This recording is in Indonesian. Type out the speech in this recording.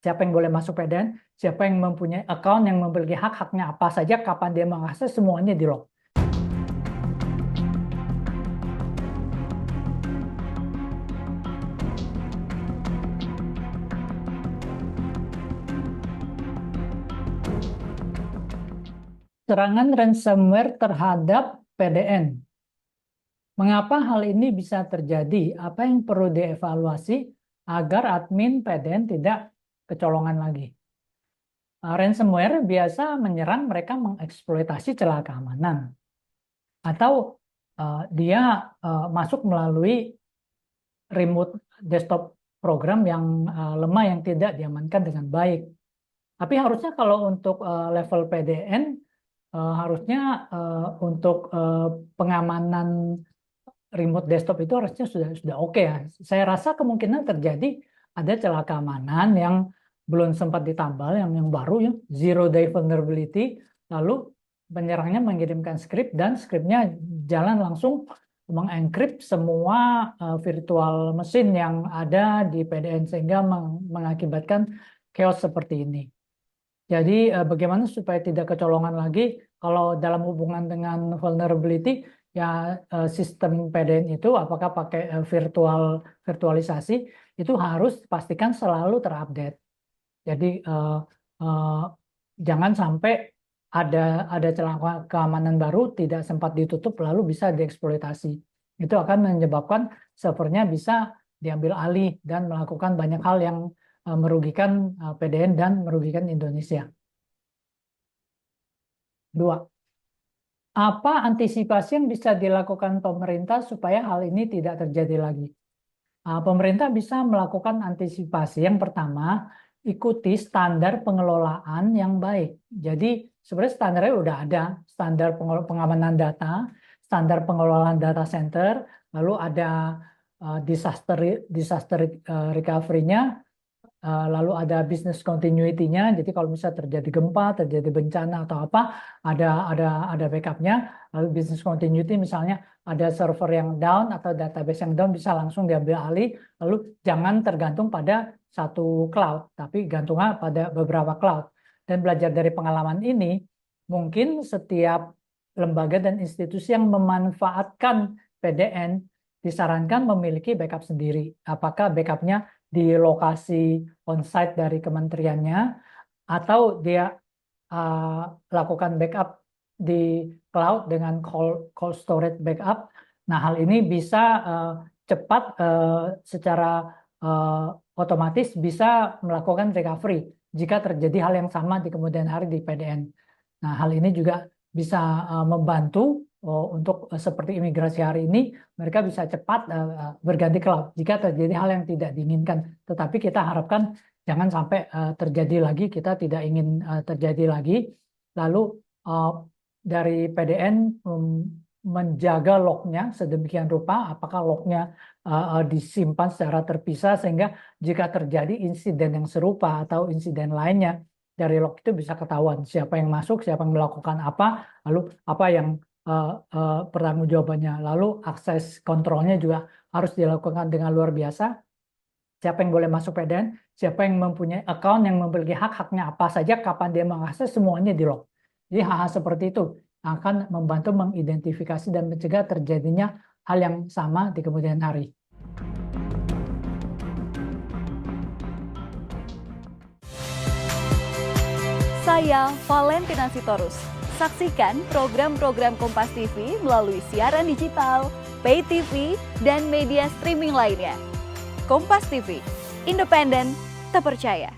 siapa yang boleh masuk PDN, siapa yang mempunyai account, yang memiliki hak-haknya apa saja, kapan dia mengakses, semuanya di-lock. Serangan ransomware terhadap PDN. Mengapa hal ini bisa terjadi? Apa yang perlu dievaluasi agar admin PDN tidak kecolongan lagi? Ransomware biasa menyerang mereka mengeksploitasi celah keamanan. Atau dia masuk melalui remote desktop program yang lemah yang tidak diamankan dengan baik. Tapi harusnya kalau untuk level PDN, harusnya untuk pengamanan remote desktop itu harusnya sudah oke ya. Saya rasa kemungkinan terjadi ada celah keamanan yang belum sempat ditambal, yang baru ya, zero day vulnerability, lalu penyerangnya mengirimkan skrip dan skripnya jalan langsung mengencrypt semua virtual mesin yang ada di PDN sehingga mengakibatkan chaos seperti ini. Jadi bagaimana supaya tidak kecolongan lagi kalau dalam hubungan dengan vulnerability ya, sistem PDN itu apakah pakai virtualisasi itu harus pastikan selalu terupdate. Jadi jangan sampai ada celah keamanan baru tidak sempat ditutup lalu bisa dieksploitasi. Itu akan menyebabkan servernya bisa diambil alih dan melakukan banyak hal yang merugikan PDN dan merugikan Indonesia. 2. Apa antisipasi yang bisa dilakukan pemerintah supaya hal ini tidak terjadi lagi? Pemerintah bisa melakukan antisipasi. Yang pertama, ikuti standar pengelolaan yang baik. Jadi sebenarnya standarnya udah ada, standar pengamanan data, standar pengelolaan data center, lalu ada disaster recovery-nya, lalu ada business continuity-nya. Jadi kalau misalnya terjadi gempa, terjadi bencana atau apa, ada backup-nya. Lalu business continuity misalnya ada server yang down atau database yang down bisa langsung diambil alih. Lalu jangan tergantung pada satu cloud, tapi gantungnya pada beberapa cloud. Dan belajar dari pengalaman ini, mungkin setiap lembaga dan institusi yang memanfaatkan PDN disarankan memiliki backup sendiri. Apakah backup-nya di lokasi on-site dari kementeriannya, atau dia lakukan backup di cloud dengan cold storage backup. Nah, hal ini bisa cepat secara otomatis bisa melakukan recovery jika terjadi hal yang sama di kemudian hari di PDN. Nah, hal ini juga bisa membantu untuk seperti imigrasi hari ini, mereka bisa cepat berganti cloud jika terjadi hal yang tidak diinginkan. Tetapi kita harapkan jangan sampai terjadi lagi, kita tidak ingin terjadi lagi. Lalu dari PDN menjaga lognya sedemikian rupa, apakah lognya disimpan secara terpisah sehingga jika terjadi insiden yang serupa atau insiden lainnya, dari log itu bisa ketahuan siapa yang masuk, siapa yang melakukan apa, lalu apa yang pertanggungjawabannya. Lalu akses kontrolnya juga harus dilakukan dengan luar biasa. Siapa yang boleh masuk PDN, siapa yang mempunyai account, yang memiliki hak-haknya apa saja, kapan dia mengakses, semuanya di-lock. Jadi hal-hal seperti itu akan membantu mengidentifikasi dan mencegah terjadinya hal yang sama di kemudian hari. Saya Valentina Sitorus. Saksikan program-program Kompas TV melalui siaran digital, pay TV, dan media streaming lainnya. Kompas TV, independen, terpercaya.